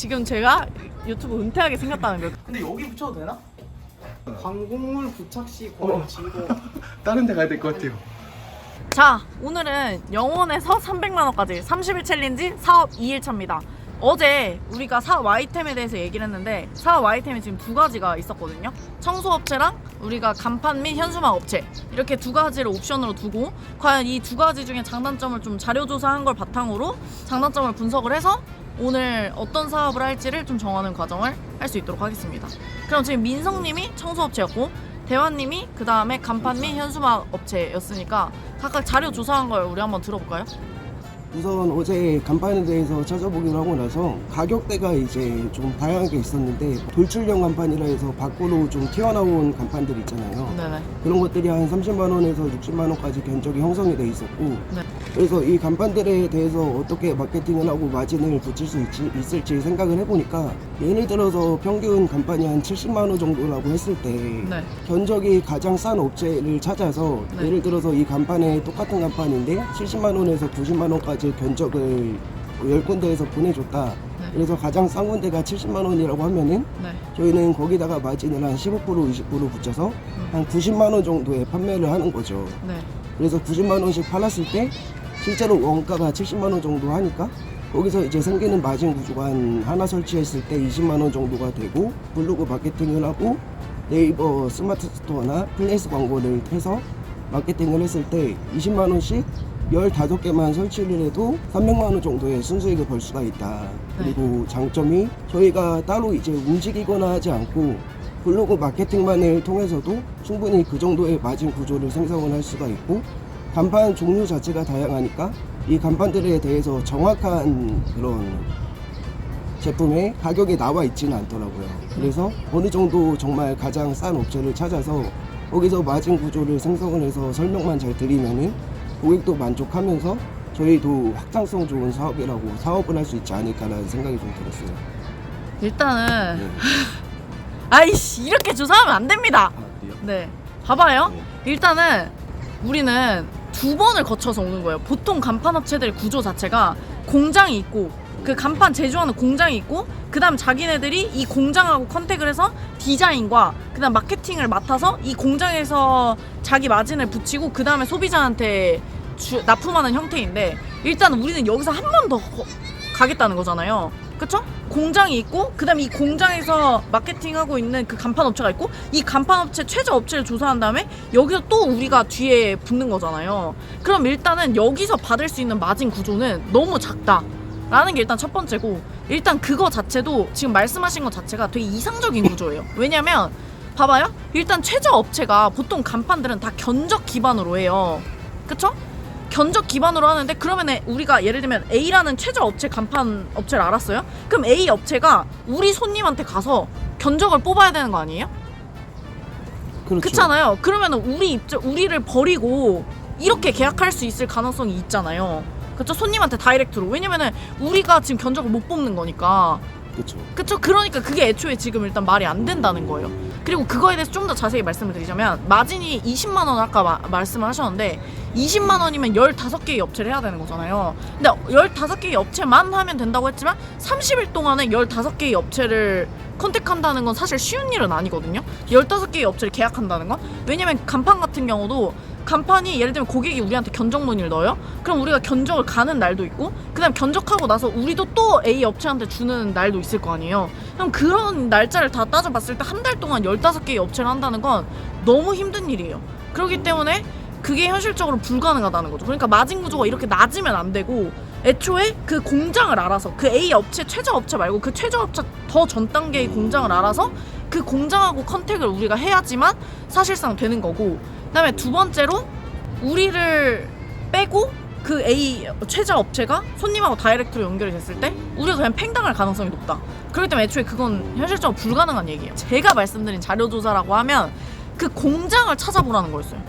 지금 제가 유튜브 은퇴하게 생겼다는 거예요. 근데 여기 붙여도 되나? 광곡물 부착 시 고용 진고. 다른 데 가야 될 것 같아요. 자, 오늘은 영원에서 300만원까지 30일 챌린지 사업 2일차입니다. 어제 우리가 사업 아이템에 대해서 얘기를 했는데 사업 아이템이 지금 두 가지가 있었거든요. 청소업체랑 우리가 간판 및 현수막 업체 이렇게 두 가지를 옵션으로 두고 과연 이 두 가지 중에 장단점을 좀 자료조사한 걸 바탕으로 장단점을 분석을 해서 오늘 어떤 사업을 할지를 좀 정하는 과정을 할 수 있도록 하겠습니다. 그럼 지금 민성님이 청소업체였고 대환님이 그 다음에 간판 및 현수막 업체였으니까 각각 자료 조사한 걸 우리 한번 들어볼까요? 우선 어제 간판에 대해서 찾아보기로 하고 나서 가격대가 이제 좀 다양하게 있었는데 돌출형 간판이라 해서 밖으로 좀 튀어나온 간판들 있잖아요. 네네. 그런 것들이 한 30만원에서 60만원까지 견적이 형성이 돼 있었고 네. 그래서 이 간판들에 대해서 어떻게 마케팅을 하고 마진을 붙일 수 있을지 생각을 해보니까 예를 들어서 평균 간판이 한 70만원 정도라고 했을 때 네. 견적이 가장 싼 업체를 찾아서 네. 예를 들어서 이 간판에 똑같은 간판인데 70만원에서 90만원까지 견적을 10군데에서 보내줬다. 네. 그래서 가장 싼 군데가 70만원이라고 하면은 네. 저희는 거기다가 마진을 한 15% 20% 붙여서 한 90만원 정도에 판매를 하는 거죠. 네. 그래서 90만원씩 팔았을 때 실제로 원가가 70만원 정도 하니까 거기서 이제 생기는 마진 구조가 하나 설치했을 때 20만원 정도가 되고 블로그 마케팅을 하고 네이버 스마트 스토어나 플레이스 광고를 해서 마케팅을 했을 때 20만원씩 15개만 설치를 해도 300만원 정도의 순수익을 벌 수가 있다. 그리고 장점이 저희가 따로 이제 움직이거나 하지 않고 블로그 마케팅만을 통해서도 충분히 그 정도의 마진 구조를 생성을 할 수가 있고 간판 종류 자체가 다양하니까 이 간판들에 대해서 정확한 그런 제품의 가격이 나와 있지는 않더라고요. 그래서 어느 정도 정말 가장 싼 업체를 찾아서 거기서 마진 구조를 생성을 해서 설명만 잘 드리면은 고객도 만족하면서 저희도 확장성 좋은 사업이라고 사업을 할 수 있지 않을까라는 생각이 좀 들었어요. 일단은 네. 아이씨 이렇게 조사하면 안 됩니다. 네, 봐봐요. 네. 일단은 우리는 두 번을 거쳐서 오는 거예요. 보통 간판 업체들 구조 자체가 공장이 있고 그 간판 제조하는 공장이 있고 그 다음 자기네들이 이 공장하고 컨택을 해서 디자인과 그 다음 마케팅을 맡아서 이 공장에서 자기 마진을 붙이고 그 다음에 소비자한테 납품하는 형태인데 일단 우리는 여기서 한 번 더 가겠다는 거잖아요. 그쵸? 공장이 있고 그 다음에 이 공장에서 마케팅하고 있는 그 간판 업체가 있고 이 간판 업체 최저 업체를 조사한 다음에 여기서 또 우리가 뒤에 붙는 거잖아요. 그럼 일단은 여기서 받을 수 있는 마진 구조는 너무 작다 라는 게 일단 첫 번째고 일단 그거 자체도 지금 말씀하신 것 자체가 되게 이상적인 구조예요. 왜냐면 봐봐요. 일단 최저 업체가 보통 간판들은 다 견적 기반으로 해요. 그쵸? 견적 기반으로 하는데 그러면 우리가 예를 들면 A라는 최저 업체 간판 업체를 알았어요? 그럼 A 업체가 우리 손님한테 가서 견적을 뽑아야 되는 거 아니에요? 그렇죠. 그렇잖아요. 그러면 우리를 버리고 이렇게 계약할 수 있을 가능성이 있잖아요. 그쵸? 손님한테 다이렉트로. 왜냐면은 우리가 지금 견적을 못 뽑는 거니까. 그렇죠. 그쵸? 그러니까 그게 애초에 지금 일단 말이 안 된다는 거예요. 그리고 그거에 대해서 좀 더 자세히 말씀을 드리자면 마진이 20만 원 아까 말씀을 하셨는데 20만 원이면 15개의 업체를 해야 되는 거잖아요. 근데 15개의 업체만 하면 된다고 했지만 30일 동안에 15개의 업체를 컨택한다는 건 사실 쉬운 일은 아니거든요. 15개의 업체를 계약한다는 건. 왜냐면 간판 같은 경우도 간판이 예를 들면 고객이 우리한테 견적 문의를 넣어요. 그럼 우리가 견적을 가는 날도 있고 그 다음 견적하고 나서 우리도 또 A 업체한테 주는 날도 있을 거 아니에요. 그럼 그런 날짜를 다 따져봤을 때 한 달 동안 15개의 업체를 한다는 건 너무 힘든 일이에요. 그렇기 때문에 그게 현실적으로 불가능하다는 거죠. 그러니까 마진 구조가 이렇게 낮으면 안 되고 애초에 그 공장을 알아서 그 A 업체 최저 업체 말고 그 최저 업체 더 전 단계의 공장을 알아서 그 공장하고 컨택을 우리가 해야지만 사실상 되는 거고 그 다음에 두 번째로 우리를 빼고 그 A 최저 업체가 손님하고 다이렉트로 연결이 됐을 때 우리가 그냥 팽당할 가능성이 높다. 그렇기 때문에 애초에 그건 현실적으로 불가능한 얘기예요. 제가 말씀드린 자료조사라고 하면 그 공장을 찾아보라는 거였어요.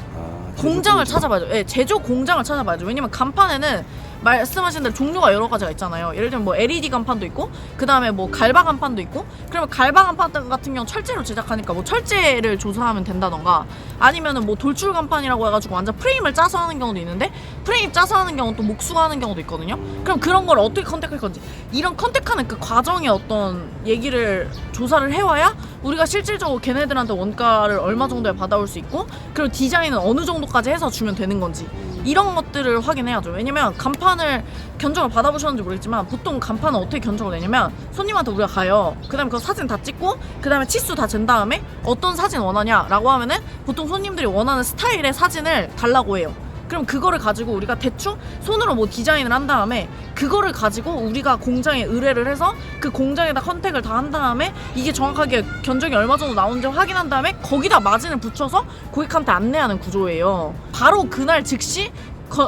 공장을 찾아봐야죠. 예, 제조 공장을 찾아봐야죠. 왜냐면 간판에는 말씀하신 대로 종류가 여러 가지가 있잖아요. 예를 들면 뭐 LED 간판도 있고 그 다음에 뭐 갈바 간판도 있고, 그러면 갈바 간판 같은 경우 철제로 제작하니까 뭐 철제를 조사하면 된다던가, 아니면은 뭐 돌출 간판이라고 해가지고 완전 프레임을 짜서 하는 경우도 있는데, 프레임 짜서 하는 경우는 또 목수가 하는 경우도 있거든요. 그럼 그런 걸 어떻게 컨택할 건지, 이런 컨택하는 그 과정의 어떤 얘기를 조사를 해와야 우리가 실질적으로 걔네들한테 원가를 얼마 정도에 받아올 수 있고, 그리고 디자인은 어느 정도까지 해서 주면 되는 건지, 이런 것들을 확인해야죠. 왜냐면 간판을 견적을 받아보셨는지 모르겠지만 보통 간판은 어떻게 견적을 내냐면, 손님한테 우리가 가요. 그 다음에 그 사진 다 찍고 그 다음에 치수 다 잰 다음에 어떤 사진 원하냐 라고 하면은 보통 손님들이 원하는 스타일의 사진을 달라고 해요. 그럼 그거를 가지고 우리가 대충 손으로 뭐 디자인을 한 다음에 그거를 가지고 우리가 공장에 의뢰를 해서 그 공장에다 컨택을 다 한 다음에 이게 정확하게 견적이 얼마 정도 나오는지 확인한 다음에 거기다 마진을 붙여서 고객한테 안내하는 구조예요. 바로 그날 즉시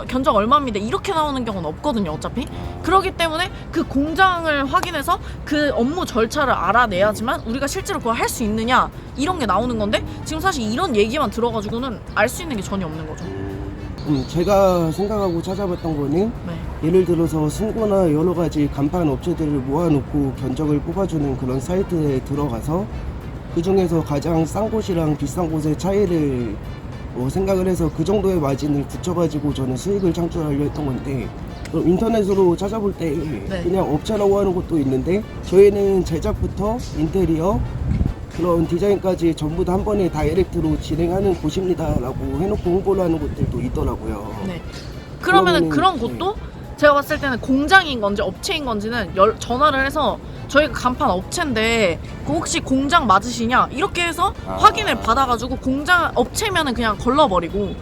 견적 얼마입니다 이렇게 나오는 경우는 없거든요, 어차피. 그렇기 때문에 그 공장을 확인해서 그 업무 절차를 알아내야지만 우리가 실제로 그걸 할 수 있느냐 이런 게 나오는 건데, 지금 사실 이런 얘기만 들어가지고는 알 수 있는 게 전혀 없는 거죠. 제가 생각하고 찾아봤던 거는 네. 예를 들어서 승고나 여러 가지 간판 업체들을 모아놓고 견적을 뽑아주는 그런 사이트에 들어가서 그 중에서 가장 싼 곳이랑 비싼 곳의 차이를 생각을 해서 그 정도의 마진을 붙여가지고 저는 수익을 창출하려 했던 건데, 인터넷으로 찾아볼 때 네. 그냥 업체라고 하는 것도 있는데, 저희는 제작부터 인테리어 그런 디자인까지 전부 다 한 번에 다이렉트로 진행하는 곳입니다 라고 해놓고 홍보를 하는 곳들도 있더라고요. 네. 그러면은 그러면은, 그런 곳도 제가 봤을 때는 공장인 건지 업체인 건지는 전화를 해서 저희가 간판 업체인데 그 혹시 공장 맞으시냐 이렇게 해서 확인을 받아가지고, 공장 업체면은 그냥 걸러버리고,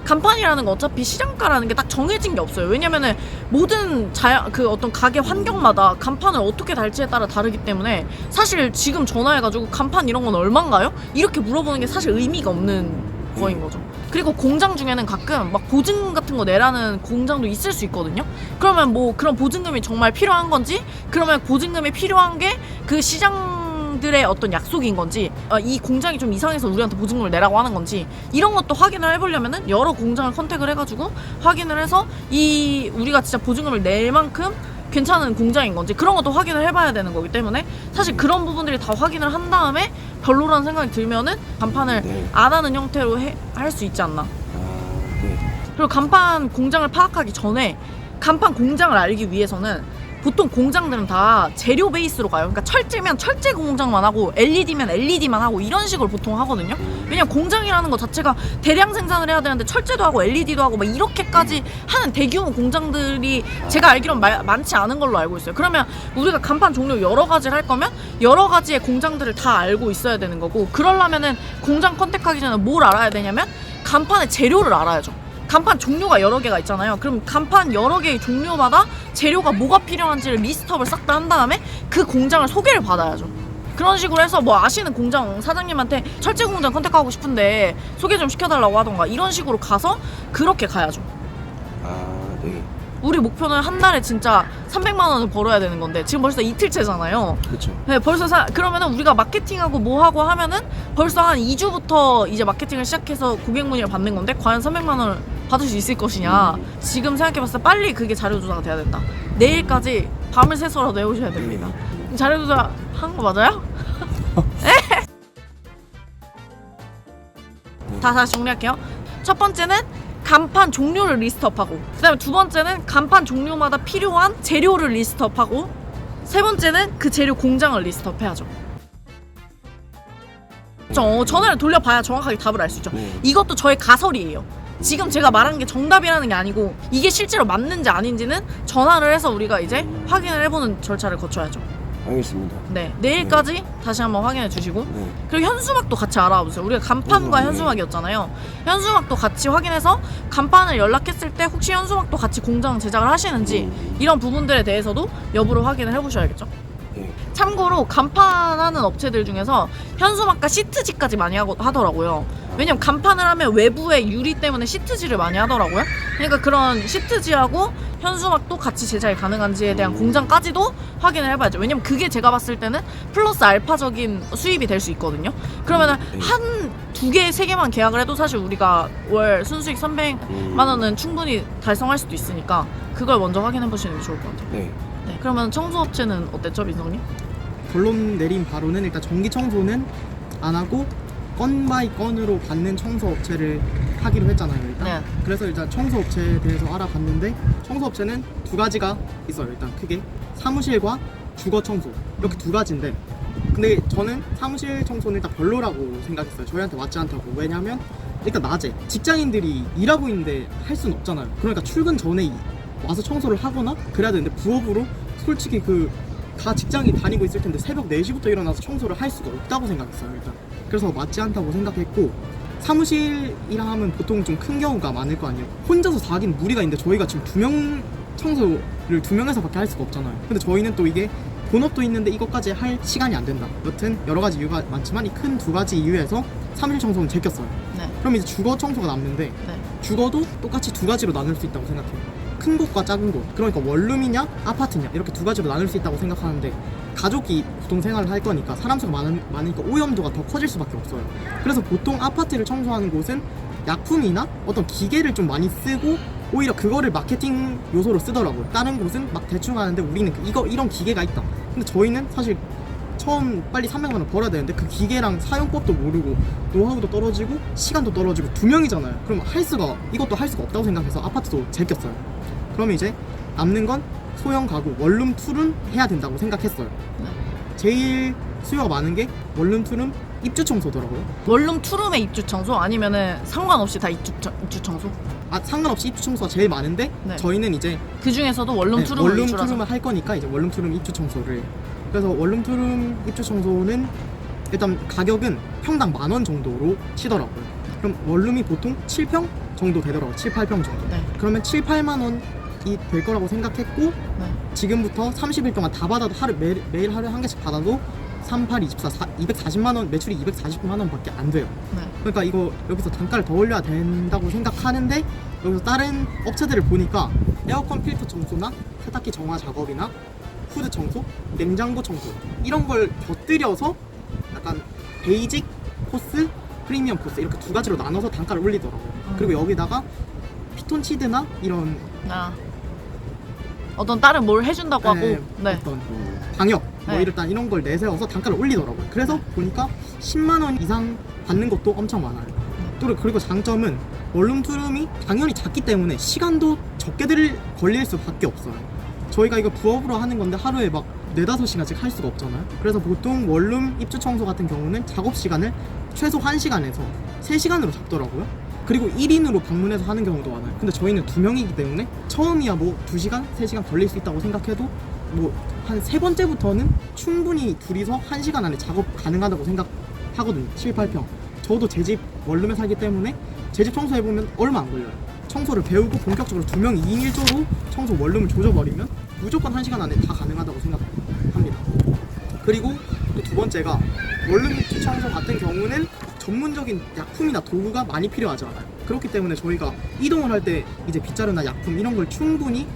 간판이라는 거 어차피 시장가라는 게 딱 정해진 게 없어요. 왜냐면은 모든 그 어떤 가게 환경마다 간판을 어떻게 달지에 따라 다르기 때문에 사실 지금 전화해가지고 간판 이런 건 얼만가요? 이렇게 물어보는 게 사실 의미가 없는 거인 거죠. 그리고 공장 중에는 가끔 막 보증금 같은 거 내라는 공장도 있을 수 있거든요. 그러면 뭐 그런 보증금이 정말 필요한 건지, 그러면 보증금이 필요한 게 그 시장들의 어떤 약속인 건지, 이 공장이 좀 이상해서 우리한테 보증금을 내라고 하는 건지, 이런 것도 확인을 해보려면은 여러 공장을 컨택을 해가지고 확인을 해서 이 우리가 진짜 보증금을 낼 만큼 괜찮은 공장인 건지 그런 것도 확인을 해봐야 되는 거기 때문에, 사실 그런 부분들이 다 확인을 한 다음에 별로라는 생각이 들면은 간판을 네. 안 하는 형태로 할 수 있지 않나. 네. 그리고 간판 공장을 파악하기 전에 간판 공장을 알기 위해서는 보통 공장들은 다 재료 베이스로 가요. 그러니까 철제면 철제 공장만 하고 LED면 LED만 하고 이런 식으로 보통 하거든요. 왜냐면 공장이라는 것 자체가 대량 생산을 해야 되는데 철제도 하고 LED도 하고 막 이렇게까지 하는 대규모 공장들이 제가 알기로는 많지 않은 걸로 알고 있어요. 그러면 우리가 간판 종류 여러 가지를 할 거면 여러 가지의 공장들을 다 알고 있어야 되는 거고, 그러려면은 공장 컨택하기 전에 뭘 알아야 되냐면 간판의 재료를 알아야죠. 간판 종류가 여러 개가 있잖아요. 그럼 간판 여러 개의 종류마다 재료가 뭐가 필요한지를 리스트업을 싹 다 한 다음에 그 공장을 소개를 받아야죠. 그런 식으로 해서 뭐 아시는 공장 사장님한테 철제 공장 컨택하고 싶은데 소개 좀 시켜달라고 하던가, 이런 식으로 가서 그렇게 가야죠. 네. 우리 목표는 한 달에 진짜 300만 원을 벌어야 되는 건데 지금 벌써 이틀째잖아요. 그렇죠. 네, 벌써 그러면은 우리가 마케팅하고 뭐 하고 하면은 벌써 한 2주부터 이제 마케팅을 시작해서 고객 문의를 받는 건데, 과연 300만 원을 받을 수 있을 것이냐. 지금 생각해봤을 때 빨리 그게 자료 조사가 돼야 된다. 내일까지 밤을 새서라도 해오셔야 됩니다. 자료 조사 한 거 맞아요? 다시 정리할게요. 첫 번째는 간판 종류를 리스트업하고, 그 다음에 두 번째는 간판 종류마다 필요한 재료를 리스트업하고, 세 번째는 그 재료 공장을 리스트업해야죠. 전화를 돌려봐야 정확하게 답을 알 수 있죠. 이것도 저의 가설이에요. 지금 제가 말한 게 정답이라는 게 아니고 이게 실제로 맞는지 아닌지는 전화를 해서 우리가 이제 확인을 해보는 절차를 거쳐야죠. 알겠습니다. 네, 내일까지 다시 한번 확인해 주시고, 그리고 현수막도 같이 알아보세요. 우리가 간판과 현수막이었잖아요. 현수막도 같이 확인해서 간판을 연락했을 때 혹시 현수막도 같이 공장 제작을 하시는지, 이런 부분들에 대해서도 여부를 확인을 해보셔야겠죠. 참고로 간판하는 업체들 중에서 현수막과 시트지까지 많이 하더라고요. 왜냐면 간판을 하면 외부의 유리 때문에 시트지를 많이 하더라고요. 그러니까 그런 시트지하고 현수막도 같이 제작이 가능한지에 대한 공장까지도 확인을 해봐야죠. 왜냐면 그게 제가 봤을 때는 플러스 알파적인 수입이 될 수 있거든요. 그러면은 한 두 개, 세 개만 계약을 해도 사실 우리가 월 순수익 300만 원은 충분히 달성할 수도 있으니까 그걸 먼저 확인해 보시는 게 좋을 것 같아요. 네. 네, 그러면 청소업체는 어땠죠, 민성님? 결론 내린 바로는 일단 전기 청소는 안 하고 건 바이 건으로 받는 청소업체를 하기로 했잖아요, 일단. 네. 그래서 일단 청소업체에 대해서 알아봤는데 청소업체는 두 가지가 있어요. 일단 크게 사무실과 주거 청소 이렇게 두 가지인데, 근데 저는 사무실 청소는 일단 별로라고 생각했어요. 저희한테 맞지 않다고. 왜냐면 일단 낮에 직장인들이 일하고 있는데 할 수는 없잖아요. 그러니까 출근 전에 와서 청소를 하거나 그래야 되는데, 부업으로 솔직히 다 직장이 다니고 있을 텐데 새벽 4시부터 일어나서 청소를 할 수가 없다고 생각했어요, 일단. 그래서 맞지 않다고 생각했고, 사무실이라 하면 보통 좀 큰 경우가 많을 거 아니에요. 혼자서 다 하긴 무리가 있는데 저희가 지금 2명 청소를 2명에서밖에 할 수가 없잖아요. 근데 저희는 또 이게 본업도 있는데 이것까지 할 시간이 안 된다. 여튼 여러 가지 이유가 많지만 이 큰 두 가지 이유에서 사무실 청소는 제꼈어요. 네. 그럼 이제 주거 청소가 남는데, 네. 주거도 똑같이 두 가지로 나눌 수 있다고 생각해요. 큰 곳과 작은 곳, 그러니까 원룸이냐 아파트냐 이렇게 두 가지로 나눌 수 있다고 생각하는데, 가족이 보통 생활을 할 거니까 사람 수가 많으니까 오염도가 더 커질 수밖에 없어요. 그래서 보통 아파트를 청소하는 곳은 약품이나 어떤 기계를 좀 많이 쓰고 오히려 그거를 마케팅 요소로 쓰더라고요. 다른 곳은 막 대충 하는데 우리는 이런 기계가 있다. 근데 저희는 사실 처음 빨리 300만 원 벌어야 되는데 그 기계랑 사용법도 모르고 노하우도 떨어지고 시간도 떨어지고 2명이잖아요. 그럼 이것도 할 수가 없다고 생각해서 아파트도 제꼈어요. 그러면 이제 남는 건 소형 가구 원룸 투룸 해야 된다고 생각했어요. 네. 제일 수요가 많은 게 원룸 투룸 입주 청소더라고요. 원룸 투룸의 입주 청소 아니면은 상관없이 다 입주 청소? 상관없이 입주 청소가 제일 많은데, 네. 저희는 이제 그 중에서도 원룸 투룸을 원룸 위주로 투룸을 할 거니까 이제 원룸 투룸 입주 청소를. 그래서 원룸 투룸 입주 청소는 일단 가격은 평당 10,000원 정도로 치더라고요. 그럼 원룸이 보통 7평 정도 되더라고요. 7, 8평 정도. 네. 그러면 7, 8만 원이 될 거라고 생각했고, 네. 지금부터 30일 동안 다 받아도 매일 하루에 한 개씩 받아도 3, 8, 24, 240만 원, 매출이 249만 원밖에 안 돼요. 네. 그러니까 이거 여기서 단가를 더 올려야 된다고 생각하는데, 여기서 다른 업체들을 보니까 에어컨 필터 청소나 세탁기 정화 작업이나 후드 청소, 냉장고 청소 이런 걸 곁들여서 약간 베이직 코스, 프리미엄 코스 이렇게 두 가지로 나눠서 단가를 올리더라고요. 그리고 여기다가 피톤치드나 이런 어떤 다른 뭘 해준다고 하고. 네. 어떤 방역 뭐 네. 일단 이런 걸 내세워서 단가를 올리더라고요. 그래서 보니까 10만 원 이상 받는 것도 엄청 많아요. 또 그리고 장점은 원룸 투룸이 당연히 작기 때문에 시간도 적게 걸릴 수밖에 없어요. 저희가 이거 부업으로 하는 건데 하루에 막 4-5시간씩 할 수가 없잖아요. 그래서 보통 원룸 입주 청소 같은 경우는 작업 시간을 최소 1시간에서 3시간으로 잡더라고요. 그리고 1인으로 방문해서 하는 경우도 많아요. 근데 저희는 2명이기 때문에 처음이야 뭐 2시간, 3시간 걸릴 수 있다고 생각해도 뭐 한 3번째부터는 충분히 둘이서 1시간 안에 작업 가능하다고 생각하거든요. 7, 8평. 저도 제 집 원룸에 살기 때문에 제 집 청소해보면 얼마 안 걸려요. 청소를 배우고 본격적으로 2명 2인 1조로 청소 원룸을 조져버리면 무조건 1시간 안에 다 가능하다고 생각합니다. 그리고 또 두 번째가 원룸 입주 청소 같은 경우는 전문적인 약품이나 도구가 많이 필요하지 않아요. 그렇기 때문에 저희가 이동을 할 때 이제 빗자루나 약품 이런 걸 충분히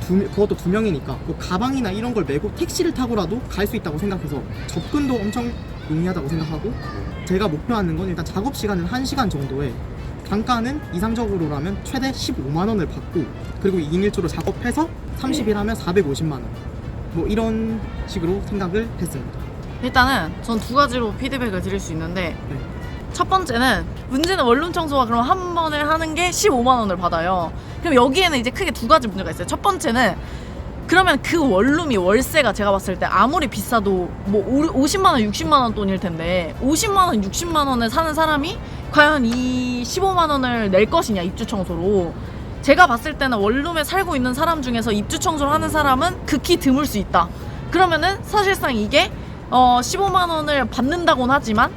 그것도 2명이니까 뭐 가방이나 이런 걸 메고 택시를 타고라도 갈 수 있다고 생각해서 접근도 엄청 용이하다고 생각하고, 제가 목표하는 건 일단 작업 시간은 1시간 정도에 단가는 이상적으로라면 최대 15만 원을 받고, 그리고 2인 1조로 작업해서 30일 하면 450만 원 뭐 이런 식으로 생각을 했습니다. 일단은 전 두 가지로 피드백을 드릴 수 있는데, 네. 첫 번째는 문제는 원룸 청소가 그럼 한 번에 하는 게 15만 원을 받아요. 그럼 여기에는 이제 크게 두 가지 문제가 있어요. 첫 번째는 그러면 그 원룸이 월세가 제가 봤을 때 아무리 비싸도 뭐 50만 원, 60만 원 돈일 텐데 50만 원, 60만 원에 사는 사람이 과연 이 15만 원을 낼 것이냐, 입주 청소로. 제가 봤을 때는 원룸에 살고 있는 사람 중에서 입주 청소를 하는 사람은 극히 드물 수 있다. 그러면은 사실상 이게 15만 원을 받는다고는 하지만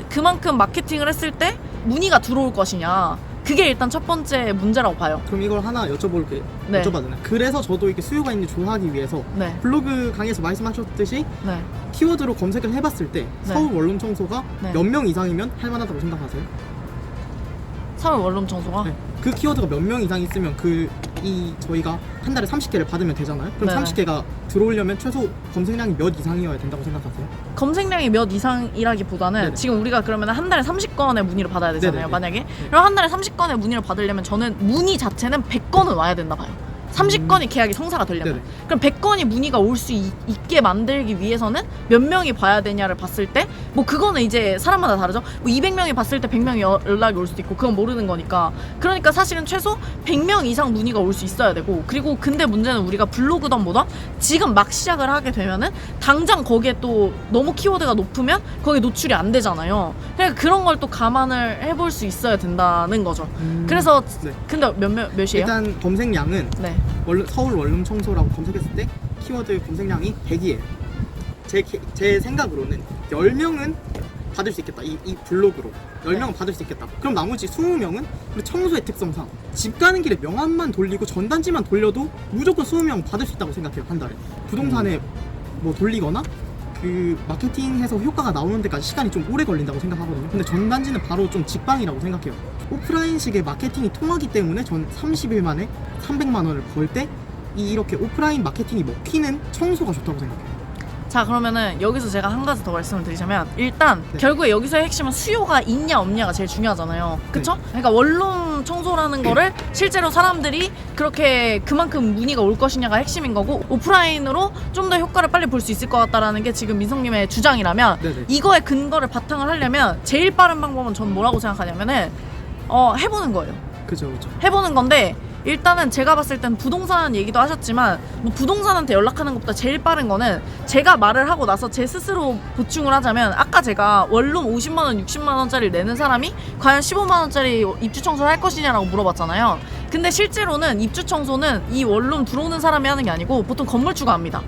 그만큼 마케팅을 했을 때 문의가 들어올 것이냐, 그게 일단 첫 번째 문제라고 봐요. 그럼 이걸 하나 여쭤봐도 되나요? 그래서 저도 이렇게 수요가 있는지 조사하기 위해서 네. 블로그 강의에서 말씀하셨듯이 네. 키워드로 검색을 해봤을 때 네. 서울 원룸 청소가 네. 몇 명 이상이면 할만하다고 생각하세요? 서울 원룸 청소가? 네. 그 키워드가 몇 명 이상 있으면 그 저희가 한 달에 30개를 받으면 되잖아요. 그럼 네네. 30개가 들어오려면 최소 검색량이 몇 이상이어야 된다고 생각하세요? 검색량이 몇 이상이라기보다는 네네. 지금 우리가 그러면 한 달에 30건의 문의를 받아야 되잖아요. 네네네. 만약에 그럼 한 달에 30건의 문의를 받으려면 저는 문의 자체는 100건은 와야 된다 봐요. 30건이 계약이 성사가 되려면. 네네. 그럼 100건이 문의가 올 수 있게 만들기 위해서는 몇 명이 봐야 되냐를 봤을 때 뭐 그거는 이제 사람마다 다르죠. 뭐 200명이 봤을 때 100명이 연락이 올 수도 있고 그건 모르는 거니까. 그러니까 사실은 최소 100명 이상 문의가 올 수 있어야 되고, 그리고 근데 문제는 우리가 블로그던 뭐던 지금 막 시작을 하게 되면은 당장 거기에 또 너무 키워드가 높으면 거기에 노출이 안 되잖아요. 그러니까 그런 걸 또 감안을 해볼 수 있어야 된다는 거죠. 그래서 네. 근데 몇이에요? 일단 검색량은 네. 서울 원룸 청소라고 검색했을 때 키워드 검색량이 100이에요. 제 생각으로는 10명은 받을 수 있겠다. 이 블로그로 10명은 받을 수 있겠다. 그럼 나머지 20명은 청소의 특성상 집 가는 길에 명함만 돌리고 전단지만 돌려도 무조건 20명 받을 수 있다고 생각해요. 한 달에. 부동산에 뭐 돌리거나 그 마케팅해서 효과가 나오는 데까지 시간이 좀 오래 걸린다고 생각하거든요. 근데 전단지는 바로 좀 직방이라고 생각해요. 오프라인식의 마케팅이 통하기 때문에 전 30일 만에 300만 원을 벌 때 이렇게 오프라인 마케팅이 먹히는 청소가 좋다고 생각해요. 자, 그러면은 여기서 제가 한 가지 더 말씀을 드리자면, 일단 네. 결국에 여기서의 핵심은 수요가 있냐 없냐가 제일 중요하잖아요. 그쵸? 그러니까 원룸 청소라는 거를 실제로 사람들이 그렇게 그만큼 문의가 올 것이냐가 핵심인 거고, 오프라인으로 좀 더 효과를 빨리 볼 수 있을 것 같다라는 게 지금 민성님의 주장이라면, 네네. 이거에 근거를 바탕을 하려면 제일 빠른 방법은 전 뭐라고 생각하냐면은 해보는 거예요. 그죠. 해보는 건데, 일단은 제가 봤을 땐 부동산 얘기도 하셨지만 뭐 부동산한테 연락하는 것보다 제일 빠른 거는, 제가 말을 하고 나서 제 스스로 보충을 하자면, 아까 제가 원룸 50만원 60만원짜리 내는 사람이 과연 15만원짜리 입주 청소를 할 것이냐라고 물어봤잖아요. 근데 실제로는 입주 청소는 이 원룸 들어오는 사람이 하는 게 아니고 보통 건물주가 합니다.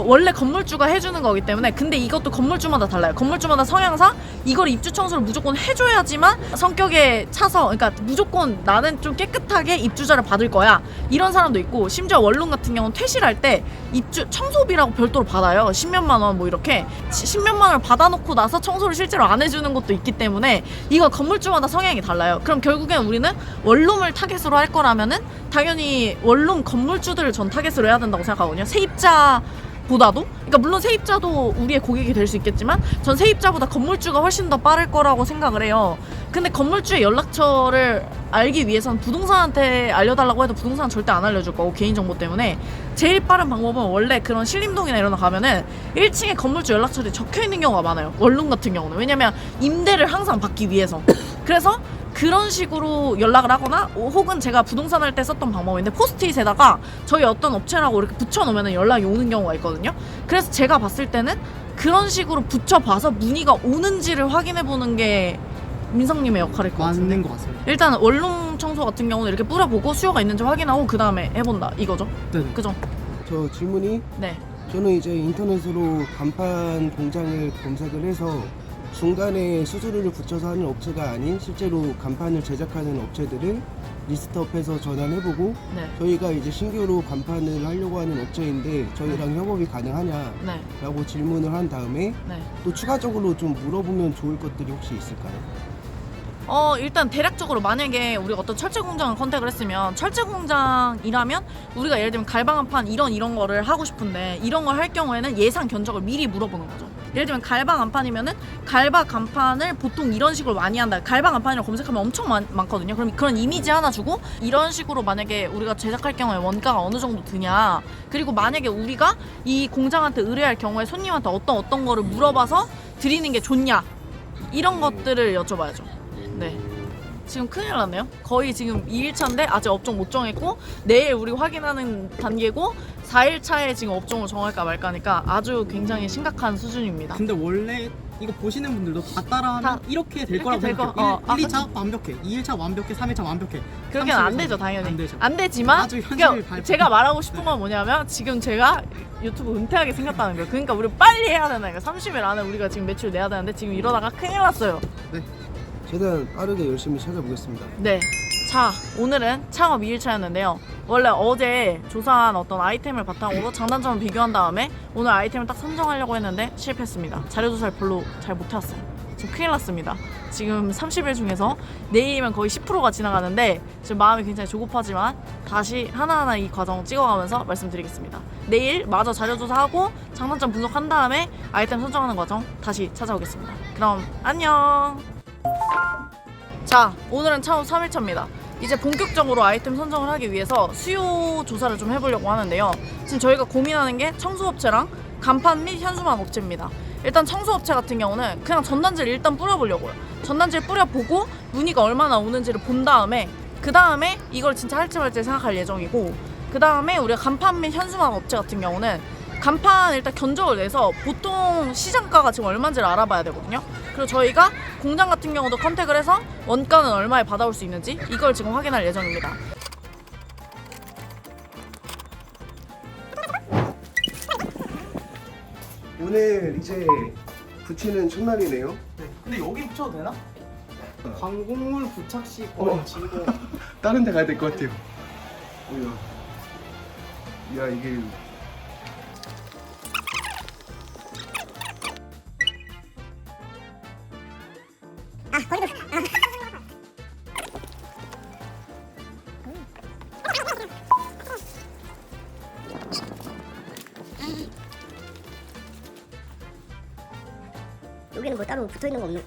원래 건물주가 해주는 거기 때문에. 근데 이것도 건물주마다 달라요. 건물주마다 성향상 이걸 입주 청소를 무조건 해줘야지만 성격에 차서, 그러니까 무조건 나는 좀 깨끗하게 입주자를 받을 거야, 이런 사람도 있고, 심지어 원룸 같은 경우는 퇴실할 때 입주 청소비라고 별도로 받아요. 10몇만 원 뭐 이렇게 10몇만 원을 받아놓고 나서 청소를 실제로 안 해주는 것도 있기 때문에 이거 건물주마다 성향이 달라요. 그럼 결국엔 우리는 원룸을 타겟으로 할 거라면은 당연히 원룸 건물주들을 전 타겟으로 해야 된다고 생각하거든요. 세입자보다도. 그러니까 물론 세입자도 우리의 고객이 될 수 있겠지만 전 세입자보다 건물주가 훨씬 더 빠를 거라고 생각을 해요. 근데 건물주의 연락처를 알기 위해서는 부동산한테 알려달라고 해도 부동산은 절대 안 알려줄 거고, 개인정보 때문에. 제일 빠른 방법은 원래 그런 신림동이나 이런 데 가면은 1층에 건물주 연락처들이 적혀있는 경우가 많아요, 원룸 같은 경우는. 왜냐면 임대를 항상 받기 위해서. 그래서 그런 식으로 연락을 하거나, 혹은 제가 부동산 할 때 썼던 방법인데, 포스트잇에다가 저희 어떤 업체라고 이렇게 붙여놓으면 연락이 오는 경우가 있거든요. 그래서 제가 봤을 때는 그런 식으로 붙여봐서 문의가 오는지를 확인해보는 게 민성님의 역할일 것 같은데. 맞는 것 같습니다. 일단 원룸 청소 같은 경우는 이렇게 뿌려보고 수요가 있는지 확인하고 그 다음에 해본다, 이거죠? 네네. 그죠? 저 질문이, 네. 저는 이제 인터넷으로 간판 공장을 검색을 해서 중간에 수수료를 붙여서 하는 업체가 아닌 실제로 간판을 제작하는 업체들을 리스트업해서 전환해보고, 네. 저희가 이제 신규로 간판을 하려고 하는 업체인데 저희랑 협업이 가능하냐라고 네. 질문을 한 다음에 네. 또 추가적으로 좀 물어보면 좋을 것들이 혹시 있을까요? 일단 대략적으로 만약에 우리가 어떤 철제 공장을 컨택을 했으면, 철제 공장이라면 우리가 예를 들면 갈방 안판 이런 거를 하고 싶은데, 이런 걸 할 경우에는 예상 견적을 미리 물어보는 거죠. 예를 들면 갈방 안판이면은 갈방 안판을 보통 이런 식으로 많이 한다, 갈방 안판이라고 검색하면 엄청 많거든요. 그럼 그런 이미지 하나 주고, 이런 식으로 만약에 우리가 제작할 경우에 원가가 어느 정도 드냐, 그리고 만약에 우리가 이 공장한테 의뢰할 경우에 손님한테 어떤 거를 물어봐서 드리는 게 좋냐, 이런 것들을 여쭤봐야죠. 네. 지금 큰일 났네요. 거의 지금 2일차인데 아직 업종 못 정했고, 내일 우리 확인하는 단계고, 4일차에 지금 업종을 정할까 말까니까 아주 굉장히 심각한 수준입니다. 근데 원래 이거 보시는 분들도 다 따라하면 다 이렇게 될 이렇게 거라고 될 생각해요. 거. 1, 2차 완벽해, 2일차 완벽해, 3일차 완벽해. 그렇게는 안 되죠, 당연히. 안 되죠. 안 되지만, 아주 현실을 그러니까 밟고. 제가 말하고 싶은 건 뭐냐면, 지금 제가 유튜브 은퇴하게 생겼다는 거예요. 그러니까 우리 빨리 해야 되는 거예요. 30일 안에 우리가 지금 매출 내야 되는데 지금 이러다가 큰일 났어요. 네. 최대한 빠르게 열심히 찾아보겠습니다. 네. 자, 오늘은 창업 2일차였는데요. 원래 어제 조사한 어떤 아이템을 바탕으로 장단점을 비교한 다음에 오늘 아이템을 딱 선정하려고 했는데 실패했습니다. 자료조사를 별로 잘 못해왔어요. 지금 큰일 났습니다. 지금 30일 중에서 내일이면 거의 10%가 지나가는데 지금 마음이 굉장히 조급하지만 다시 하나하나 이 과정 찍어가면서 말씀드리겠습니다. 내일 마저 자료조사하고 장단점 분석한 다음에 아이템 선정하는 과정 다시 찾아오겠습니다. 그럼 안녕. 자, 오늘은 차후 3일차입니다. 이제 본격적으로 아이템 선정을 하기 위해서 수요 조사를 좀 해보려고 하는데요. 지금 저희가 고민하는 게 청소업체랑 간판 및 현수막 업체입니다. 일단 청소업체 같은 경우는 그냥 전단지를 일단 뿌려보려고요. 전단지를 뿌려보고 문의가 얼마나 오는지를 본 다음에 그 다음에 이걸 진짜 할지 말지 생각할 예정이고, 그 다음에 우리가 간판 및 현수막 업체 같은 경우는 간판 일단 견적을 내서 보통 시장가가 지금 얼마인지를 알아봐야 되거든요. 그리고 저희가 공장 같은 경우도 컨택을 해서 원가는 얼마에 받아올 수 있는지 이걸 지금 확인할 예정입니다. 오늘 이제 붙이는 첫날이네요. 네. 근데 여기 붙여도 되나? 광곡물 부착 시 진공. 다른 데 가야 될 것 같아요. 야 이게 여기는 뭐 따로 붙어 있는 거 없는?